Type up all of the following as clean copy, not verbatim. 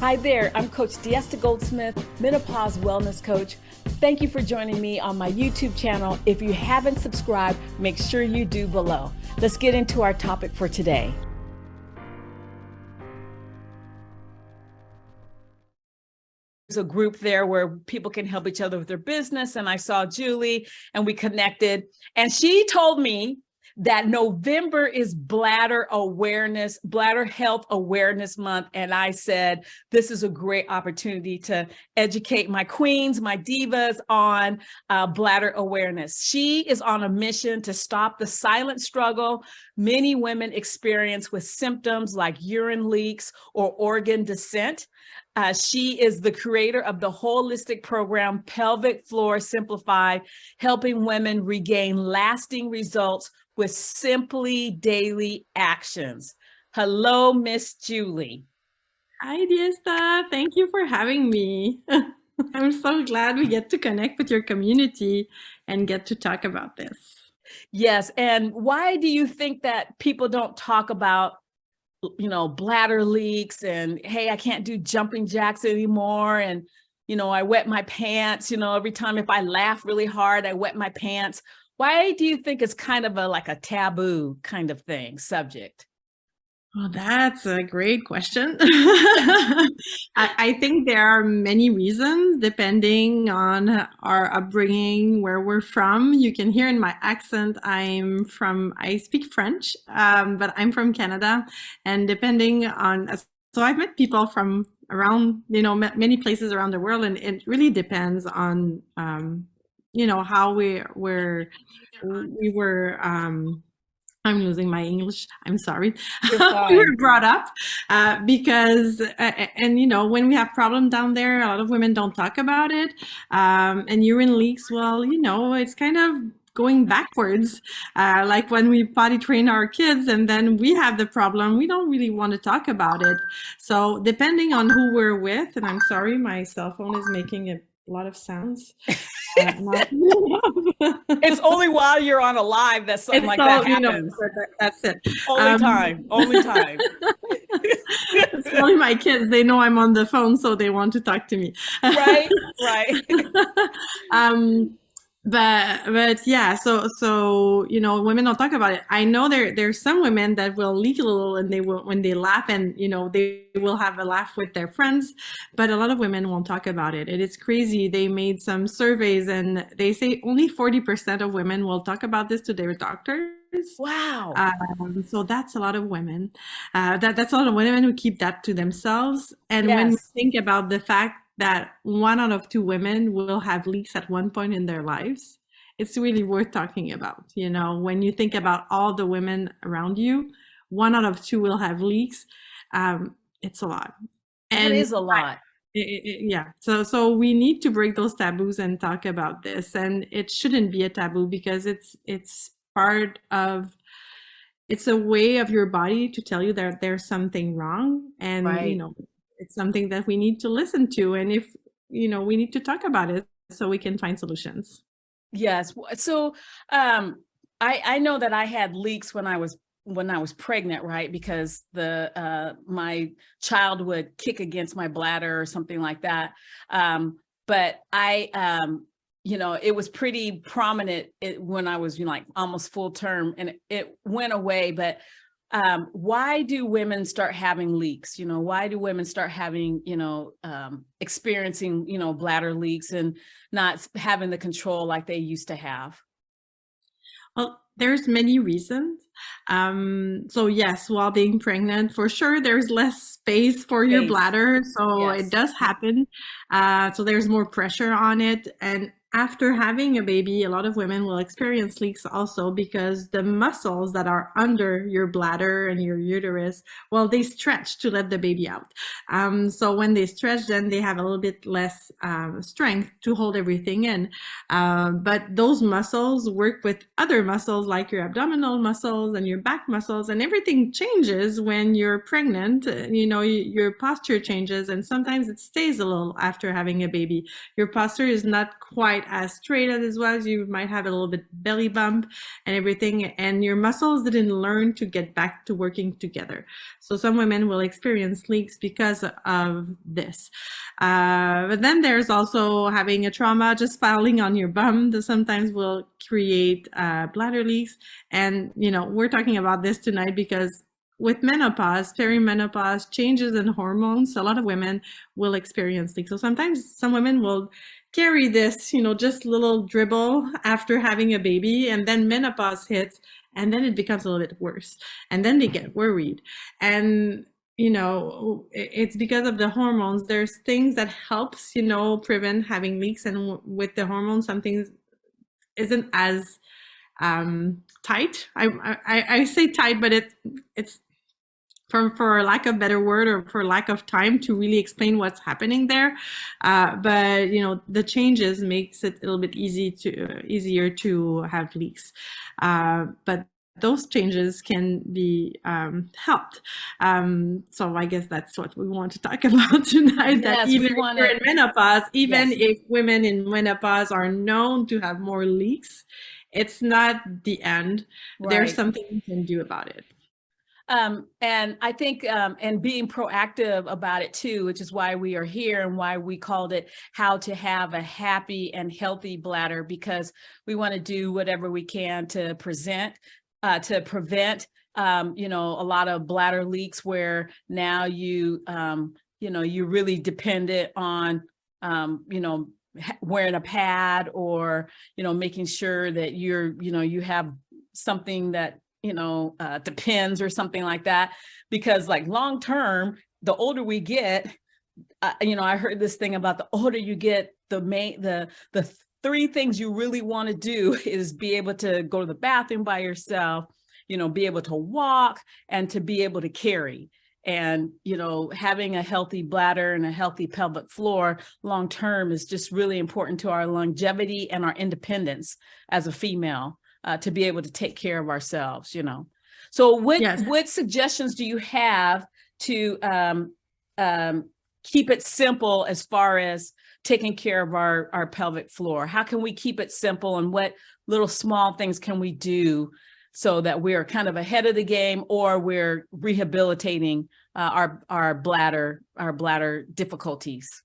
Hi there, I'm Coach Diesta Goldsmith, Menopause Wellness Coach. Thank you for joining me on my YouTube channel. If you haven't subscribed, make sure you do below. Let's get into our topic for today. There's a group there where people can help each other with their business, and I saw Julie and we connected, and she told me that November is Bladder Health Awareness Month. And I said, this is a great opportunity to educate my queens, my divas on bladder awareness. She is on a mission to stop the silent struggle many women experience with symptoms like urine leaks or organ descent. She is the creator of the holistic program, Pelvic Floor Simplified, helping women regain lasting results with simply daily actions. Hello, Miss Julie. Hi, Diesta. Thank you for having me. I'm so glad we get to connect with your community and get to talk about this. Yes, and why do you think that people don't talk about, bladder leaks and, hey, I can't do jumping jacks anymore, and, I wet my pants, every time if I laugh really hard, I wet my pants. Why do you think it's kind of like a taboo kind of subject? Well, that's a great question. I think there are many reasons depending on our upbringing, where we're from. You can hear in my accent, I speak French, but I'm from Canada. And so I've met people from around, many places around the world, and it really depends on, how we were, I'm losing my English. I'm sorry. We were brought up because, when we have problems down there, a lot of women don't talk about it. And urine leaks, well, it's kind of going backwards. Like when we potty train our kids and then we have the problem, we don't really want to talk about it. So depending on who we're with, and I'm sorry, my cell phone is making a lot of sounds. It's only while you're on a live that something like that happens. That's it. Only time. It's only my kids. They know I'm on the phone, so they want to talk to me. Right. But yeah, so women don't talk about it. I know there's some women that will leak a little, and they will, when they laugh, and they will have a laugh with their friends, but a lot of women won't talk about it. And it's crazy. They made some surveys and they say only 40% of women will talk about this to their doctors. Wow. So that's a lot of women. That's a lot of women who keep that to themselves. And Yes. When we think about the fact that 1 out of 2 women will have leaks at one point in their lives, it's really worth talking about. When you think about all the women around you, 1 out of 2 will have leaks. It's a lot. And it is a lot. Yeah. So we need to break those taboos and talk about this. And it shouldn't be a taboo because it's a way of your body to tell you that there's something wrong. And, right. It's something that we need to listen to. And if, we need to talk about it so we can find solutions. Yes. So I know that I had leaks when I was pregnant, right? Because my child would kick against my bladder or something like that. But it was pretty prominent when I was almost full term, and it went away. But why do women start having leaks? Why do women start having, experiencing, bladder leaks and not having the control like they used to have? Well, there's many reasons. So yes, while being pregnant, for sure, there's less space for your bladder. So yes. It does happen. So there's more pressure on it. And after having a baby, a lot of women will experience leaks also because the muscles that are under your bladder and your uterus, well, they stretch to let the baby out. So when they stretch, then they have a little bit less strength to hold everything in. But those muscles work with other muscles like your abdominal muscles and your back muscles, and everything changes when you're pregnant. Your posture changes, and sometimes it stays a little after having a baby. Your posture is not quite as straight as well. You might have a little bit belly bump and everything, and your muscles didn't learn to get back to working together. So some women will experience leaks because of this. But then there's also having a trauma, just falling on your bum that sometimes will create bladder leaks. And, we're talking about this tonight because with menopause, perimenopause, changes in hormones, a lot of women will experience leaks. So sometimes some women will carry this, just little dribble after having a baby, and then menopause hits, and then it becomes a little bit worse. And then they get worried. And it's because of the hormones. There's things that helps, prevent having leaks. And with the hormones, some things isn't as tight. I say tight, but it's for lack of better word or for lack of time to really explain what's happening there. But the changes makes it a little bit easier to have leaks. But those changes can be helped. So I guess that's what we want to talk about tonight. That even if you're in menopause, even if women in menopause are known to have more leaks, it's not the end. Right. There's something you can do about it. And I think, and being proactive about it too, which is why we are here and why we called it How to Have a Happy and Healthy Bladder, because we want to do whatever we can to prevent, a lot of bladder leaks where now you're really dependent on, wearing a pad or, making sure that you have something that, depends or something like that, because like long term, the older we get, I heard this thing about the older you get, the three things you really want to do is be able to go to the bathroom by yourself, be able to walk and to be able to carry. And, having a healthy bladder and a healthy pelvic floor long term is just really important to our longevity and our independence as a female. To be able to take care of ourselves, So what suggestions do you have to keep it simple as far as taking care of our pelvic floor? How can we keep it simple, and what little small things can we do so that we're kind of ahead of the game, or we're rehabilitating our bladder difficulties?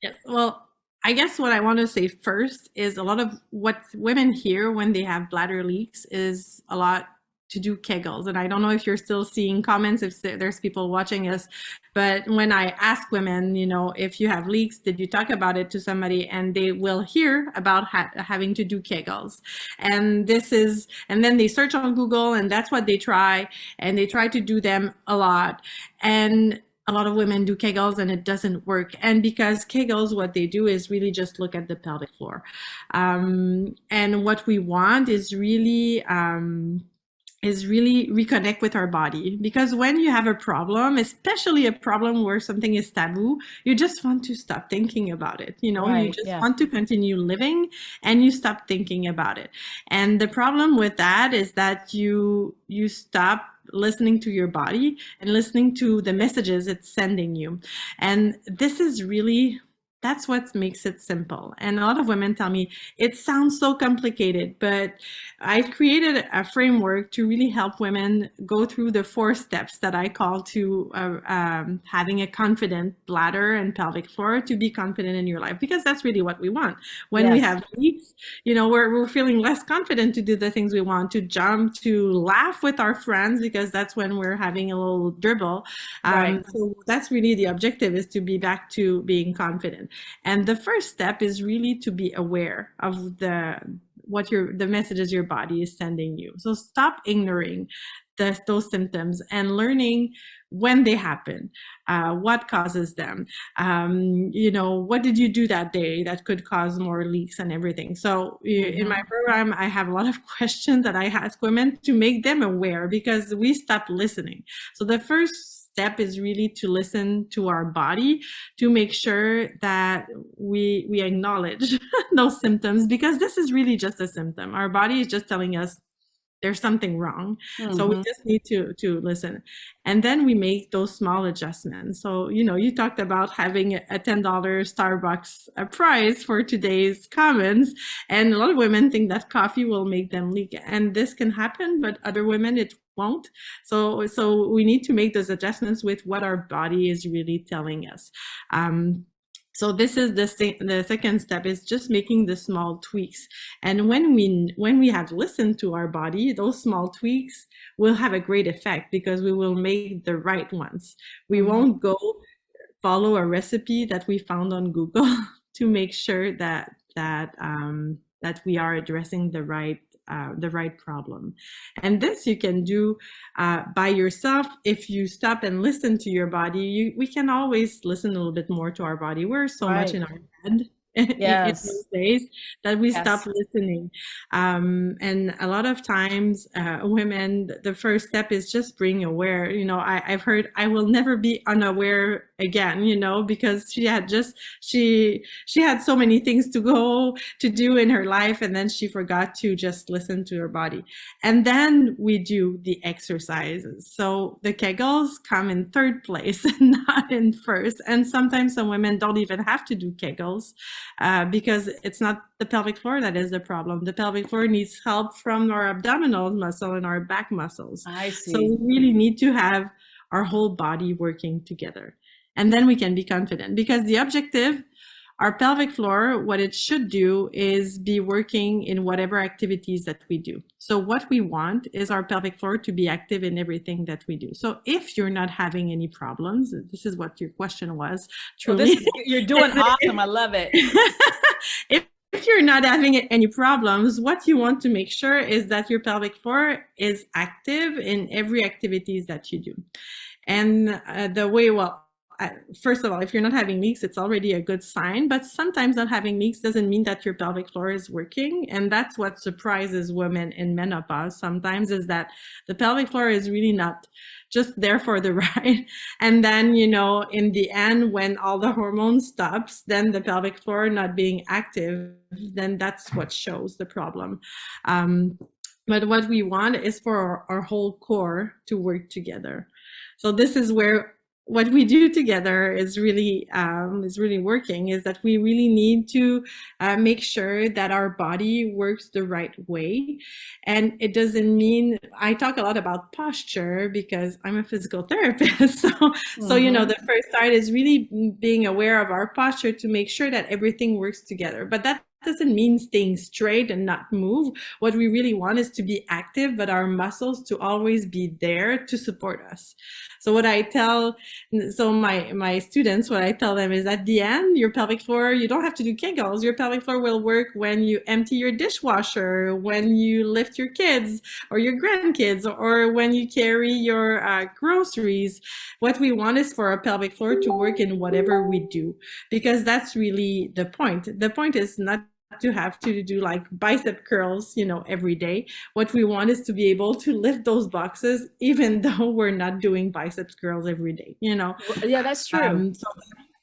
Yes, well, I guess what I want to say first is a lot of what women hear when they have bladder leaks is a lot to do Kegels. And I don't know if you're still seeing comments, if there's people watching us, but when I ask women, if you have leaks, did you talk about it to somebody? And they will hear about having to do Kegels. And then they search on Google, and that's what they try. And they try to do them a lot. And a lot of women do Kegels and it doesn't work. And because Kegels, what they do is really just look at the pelvic floor. And what we want is really reconnect with our body. Because when you have a problem, especially a problem where something is taboo, you just want to stop thinking about it. Right, you just want to continue living, and you stop thinking about it. And the problem with that is that you stop listening to your body and listening to the messages it's sending you. And this is really, that's what makes it simple. And a lot of women tell me it sounds so complicated, but I've created a framework to really help women go through the 4 steps that I call to having a confident bladder and pelvic floor, to be confident in your life, because that's really what we want. When we have leaks, we're feeling less confident to do the things we want, to jump, to laugh with our friends, because that's when we're having a little dribble. So that's really the objective, is to be back to being confident. And the first step is really to be aware of the messages your body is sending you. So stop ignoring those symptoms and learning when they happen, what causes them, what did you do that day that could cause more leaks and everything. So in my program, I have a lot of questions that I ask women to make them aware, because we stop listening. So the first step is really to listen to our body, to make sure that we acknowledge those symptoms, because this is really just a symptom. Our body is just telling us there's something wrong. So we just need to listen. And then we make those small adjustments. So, you talked about having a $10 Starbucks price for today's comments. And a lot of women think that coffee will make them leak. And this can happen, but other women, it won't. So we need to make those adjustments with what our body is really telling us. So this is the second step, is just making the small tweaks. And when we have listened to our body, those small tweaks will have a great effect because we will make the right ones. We won't go follow a recipe that we found on Google to make sure that we are addressing the right problem. And this you can do by yourself. If you stop and listen to your body, we can always listen a little bit more to our body. We're so much in our head in those days that we stop listening. And a lot of times women, the first step is just being aware. I've heard, I will never be unaware again, because she had so many things to do in her life, and then she forgot to just listen to her body. And then we do the exercises. So the Kegels come in third place and not in first. And sometimes some women don't even have to do Kegels because it's not the pelvic floor that is the problem. The pelvic floor needs help from our abdominal muscle and our back muscles. I see. So we really need to have our whole body working together. And then we can be confident, because the objective, our pelvic floor, what it should do is be working in whatever activities that we do. So what we want is our pelvic floor to be active in everything that we do. So if you're not having any problems, this is what your question was, truly. Well, you're doing awesome. I love it. If you're not having any problems, what you want to make sure is that your pelvic floor is active in every activities that you do. And first of all, if you're not having leaks, it's already a good sign. But sometimes not having leaks doesn't mean that your pelvic floor is working. And that's what surprises women in menopause sometimes, is that the pelvic floor is really not just there for the ride. And then, in the end, when all the hormones stops, then the pelvic floor not being active, then that's what shows the problem. But what we want is for our whole core to work together. So this is where what we do together is really working, is that we really need to make sure that our body works the right way. And it doesn't mean, I talk a lot about posture because I'm a physical therapist. So the first start is really being aware of our posture to make sure that everything works together. But that doesn't mean staying straight and not move. What we really want is to be active, but our muscles to always be there to support us. So what I tell, my students, what I tell them is, at the end, your pelvic floor, you don't have to do Kegels. Your pelvic floor will work when you empty your dishwasher, when you lift your kids or your grandkids, or when you carry your groceries. What we want is for our pelvic floor to work in whatever we do, because that's really the point. The point is not to have to do like bicep curls, every day. What we want is to be able to lift those boxes, even though we're not doing biceps curls every day, Yeah, that's true. So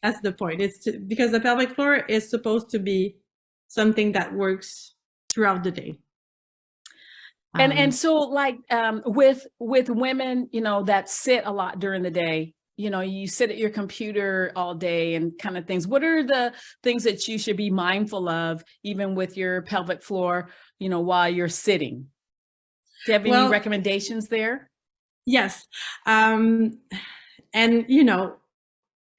that's the point. Because the pelvic floor is supposed to be something that works throughout the day. And so like with women, that sit a lot during the day, you sit at your computer all day and kind of things. What are the things that you should be mindful of, even with your pelvic floor, while you're sitting? Do you have any recommendations there? Yes.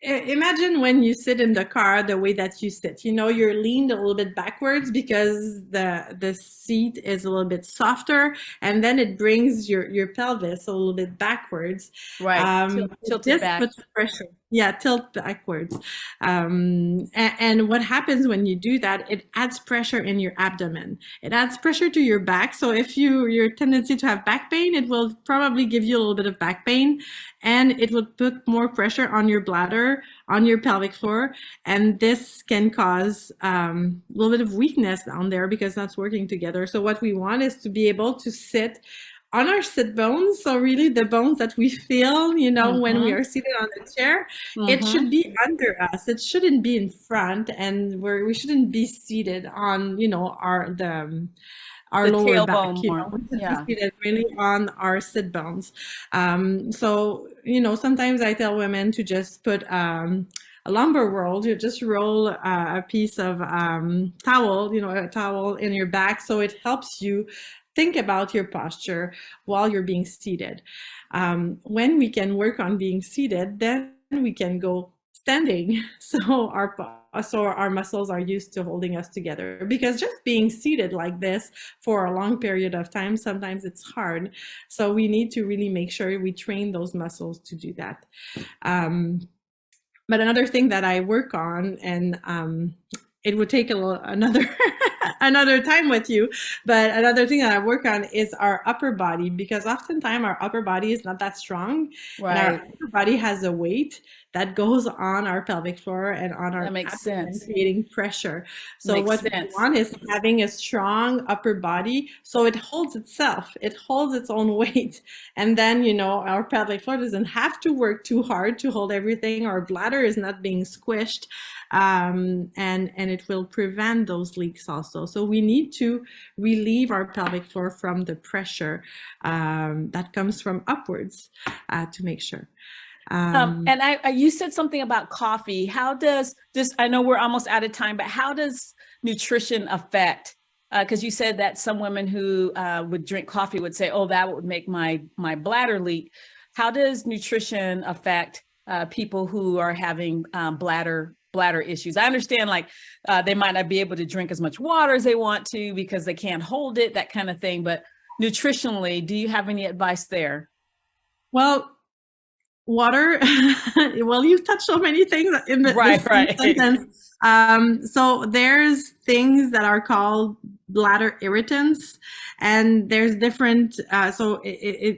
Imagine when you sit in the car, the way that you sit, you're leaned a little bit backwards because the seat is a little bit softer, and then it brings your pelvis a little bit backwards. Right. Tilted back. Puts pressure. Yeah, tilt backwards. And what happens when you do that, it adds pressure in your abdomen. It adds pressure to your back. So if your tendency to have back pain, it will probably give you a little bit of back pain, and it will put more pressure on your bladder, on your pelvic floor. And this can cause a little bit of weakness down there because that's working together. So what we want is to be able to sit on our sit bones. So really the bones that we feel, when we are seated on the chair, it should be under us. It shouldn't be in front, and we shouldn't be seated on, our The lower back, tailbone more. we should Yeah. be seated really on our sit bones. So, sometimes I tell women to just put a lumbar roll. You just roll a piece of towel, a towel in your back, so it helps you think about your posture while you're being seated. When we can work on being seated, then we can go standing. So our muscles are used to holding us together, because just being seated like this for a long period of time, sometimes it's hard. So we need to really make sure we train those muscles to do that. But another thing that I work on, and it would take another another time with you, but another thing that I work on is our upper body, because oftentimes our upper body is not that strong. Right. And our upper body has a weight that goes on our pelvic floor and on our abdomen, creating pressure. So what we want is having a strong upper body, so it holds itself, it holds its own weight. And then, our pelvic floor doesn't have to work too hard to hold everything. Our bladder is not being squished, and it will prevent those leaks also. So we need to relieve our pelvic floor from the pressure that comes from upwards to make sure. And you said something about coffee. How does this, I know we're almost out of time, but how does nutrition affect, because you said that some women who would drink coffee would say, oh, that would make my bladder leak. How does nutrition affect people who are having bladder issues? I understand, like, they might not be able to drink as much water as they want to because they can't hold it, that kind of thing. But nutritionally, do you have any advice there? Well, water, well, you've touched so many things in this sentence. So there's things that are called bladder irritants, and there's different,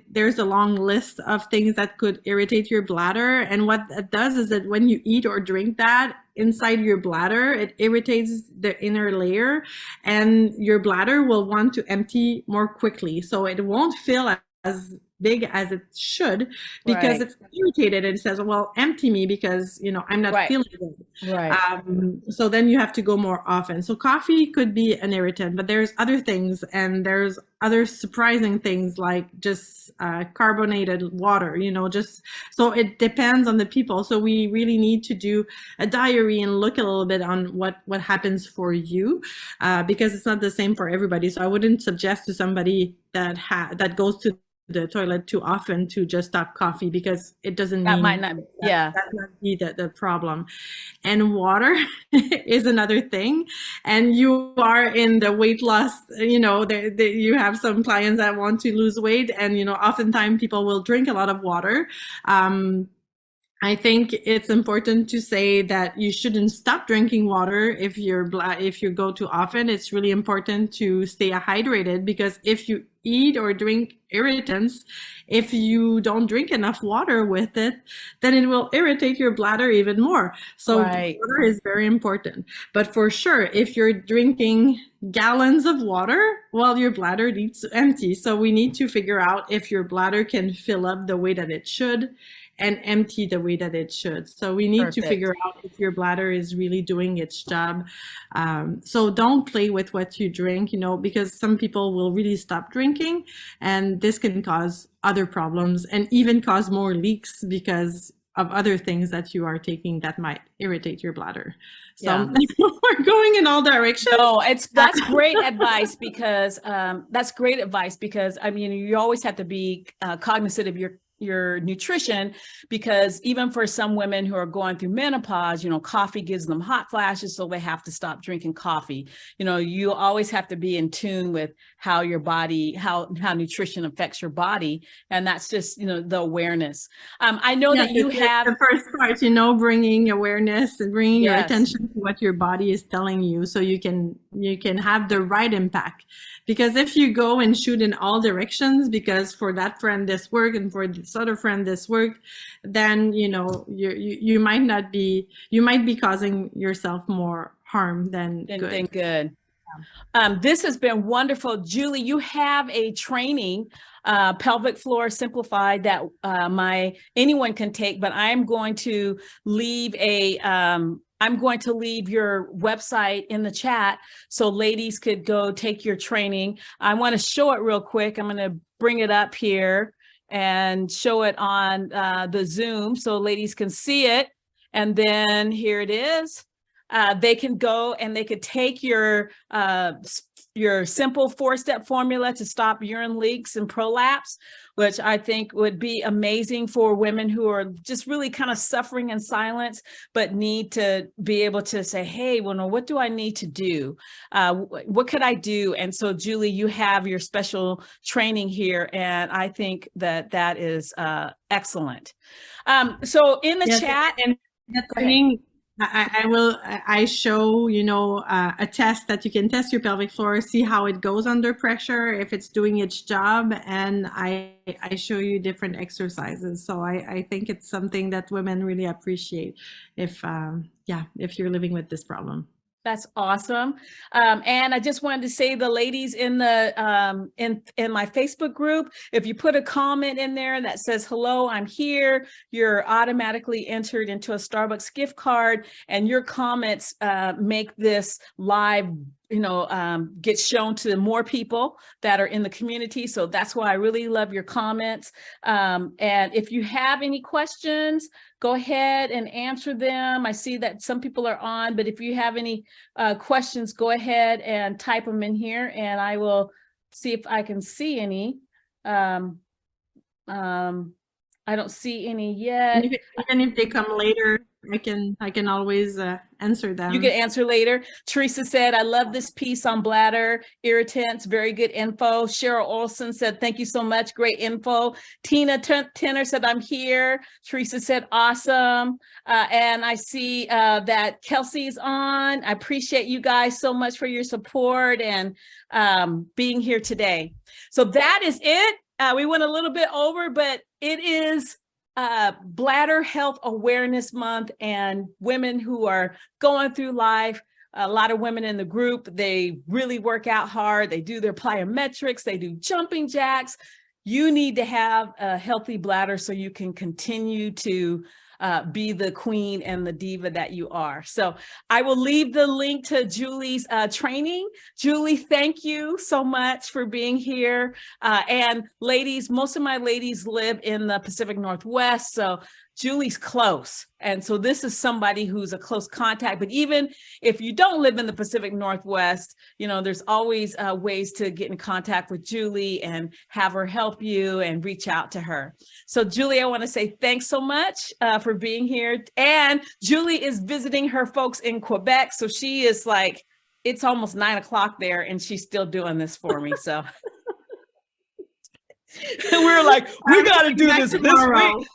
there's a long list of things that could irritate your bladder. And what it does is that when you eat or drink that inside your bladder, it irritates the inner layer, and your bladder will want to empty more quickly. So it won't feel as big as it should, because it's irritated, and it says, well, empty me, because I'm not feeling good. So then you have to go more often. So coffee could be an irritant, but there's other things, and there's other surprising things, like just carbonated water, just, so it depends on the people. So we really need to do a diary and look a little bit on what happens for you, because it's not the same for everybody. So I wouldn't suggest to somebody that goes to the toilet too often to just stop coffee, because it doesn't mean might not, that might be the problem. And water is another thing. And you are in the weight loss, you have some clients that want to lose weight, and oftentimes people will drink a lot of water. I think it's important to say that you shouldn't stop drinking water if you go too often. It's really important to stay hydrated, because if you eat or drink irritants, if you don't drink enough water with it, then it will irritate your bladder even more. So water is very important. But for sure, if you're drinking gallons of water, well, your bladder needs to empty. So we need to figure out if your bladder can fill up the way that it should and empty the way that it should. So we need to figure out if your bladder is really doing its job. So don't play with what you drink, because some people will really stop drinking, and this can cause other problems and even cause more leaks because of other things that you are taking that might irritate your bladder. So we're going in all directions. No, that's great advice, because I mean, you always have to be cognizant of your nutrition, because even for some women who are going through menopause, coffee gives them hot flashes, so they have to stop drinking coffee. You always have to be in tune with how your body, how nutrition affects your body. And that's just, the awareness. I know that you have the first part, bringing awareness and bringing your attention to what your body is telling you, so you can have the right impact. Because if you go and shoot in all directions, because for that friend this worked and for this other friend this worked, then you might be causing yourself more harm than good. This has been wonderful. Julie, you have a training, Pelvic Floor Simplified, that anyone can take, but I'm going to leave a I'm going to leave your website in the chat so ladies could go take your training. I want to show it real quick. I'm going to bring it up here and show it on the Zoom so ladies can see it. And then here it is. They can go and they could take your simple 4-step formula to stop urine leaks and prolapse, which I think would be amazing for women who are just really kind of suffering in silence, but need to be able to say, hey, well, what do I need to do? What could I do? And so, Julie, you have your special training here, and I think that that is excellent. So in the chat, and that training, I show, you know, a test that you can test your pelvic floor, see how it goes under pressure, if it's doing its job. And I show you different exercises. So I think it's something that women really appreciate if you're living with this problem. That's awesome. And I just wanted to say, the ladies in the in my Facebook group, if you put a comment in there that says, hello, I'm here, you're automatically entered into a Starbucks gift card, and your comments make this live, you know, get shown to more people that are in the community. So that's why I really love your comments. And if you have any questions, go ahead and answer them. I see that some people are on, but if you have any questions, go ahead and type them in here, and I will see if I can see any. I don't see any yet. Even if they come later, I can always answer them. You can answer later. Teresa said, I love this piece on bladder irritants. Very good info. Cheryl Olson said, thank you so much. Great info. Tina Tenner said, I'm here. Teresa said, awesome. And I see that Kelsey's on. I appreciate you guys so much for your support and being here today. So that is it. We went a little bit over, but it is Bladder Health Awareness Month, and women who are going through life, a lot of women in the group, they really work out hard. They do their plyometrics, they do jumping jacks. You need to have a healthy bladder so you can continue to be the queen and the diva that you are. So I will leave the link to Julie's training. Julie, thank you so much for being here. And ladies, most of my ladies live in the Pacific Northwest, so Julie's close. And so this is somebody who's a close contact. But even if you don't live in the Pacific Northwest, you know, there's always ways to get in contact with Julie and have her help you and reach out to her. So Julie, I want to say thanks so much for being here. And Julie is visiting her folks in Quebec. So she is like, it's almost 9 o'clock there and she's still doing this for me. So and we're like, we got to do this week.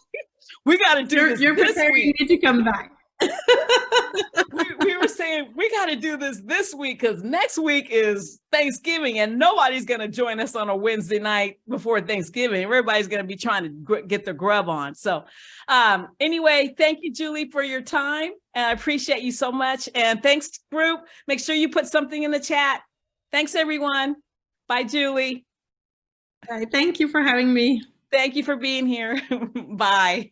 We got to do this. You're preparing me to come back. we were saying we got to do this week because next week is Thanksgiving and nobody's going to join us on a Wednesday night before Thanksgiving. Everybody's going to be trying to get their grub on. So anyway, thank you, Julie, for your time. And I appreciate you so much. And thanks, group. Make sure you put something in the chat. Thanks, everyone. Bye, Julie. All right, thank you for having me. Thank you for being here. Bye.